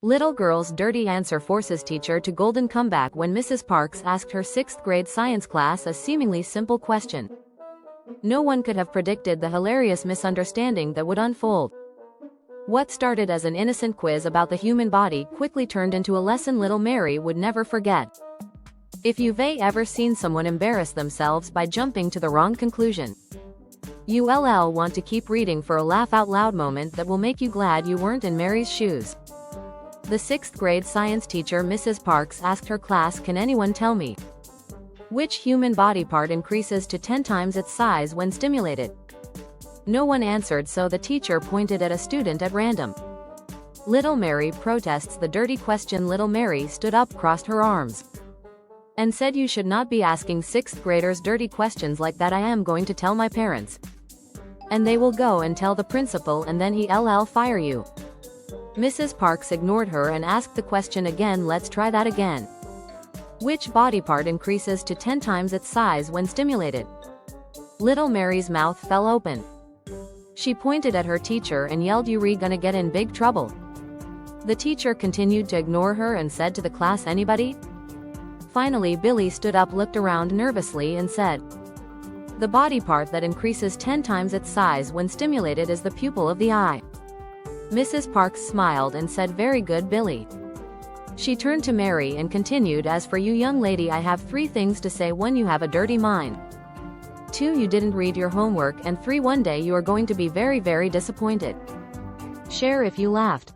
Little girl's dirty answer forces teacher to golden comeback when Mrs. Parks asked her 6th grade science class a seemingly simple question. No one could have predicted the hilarious misunderstanding that would unfold. What started as an innocent quiz about the human body quickly turned into a lesson little Mary would never forget. If you've ever seen someone embarrass themselves by jumping to the wrong conclusion, you'll want to keep reading for a laugh out loud moment that will make you glad you weren't in Mary's shoes. The 6th grade science teacher Mrs. Parks asked her class, "Can anyone tell me which human body part increases to 10 times its size when stimulated?" No one answered, so the teacher pointed at a student at random. Little Mary protests the dirty question. Little Mary stood up, crossed her arms, and said, "You should not be asking 6th graders dirty questions like that. I am going to tell my parents, and they will go and tell the principal, and then he'll fire you." Mrs. Parks ignored her and asked the question again. "Let's try that again. Which body part increases to 10 times its size when stimulated?" Little Mary's mouth fell open. She pointed at her teacher and yelled, "You gonna get in big trouble." The teacher continued to ignore her and said to the class, "Anybody?" Finally, Billy stood up, looked around nervously, and said, "The body part that increases 10 times its size when stimulated is the pupil of the eye." Mrs. Parks smiled and said, "Very good, Billy." She turned to Mary and continued, "As for you, young lady, I have 3 things to say. 1, you have a dirty mind. 2, you didn't read your homework. And 3, one day you are going to be very, very disappointed." Share if you laughed.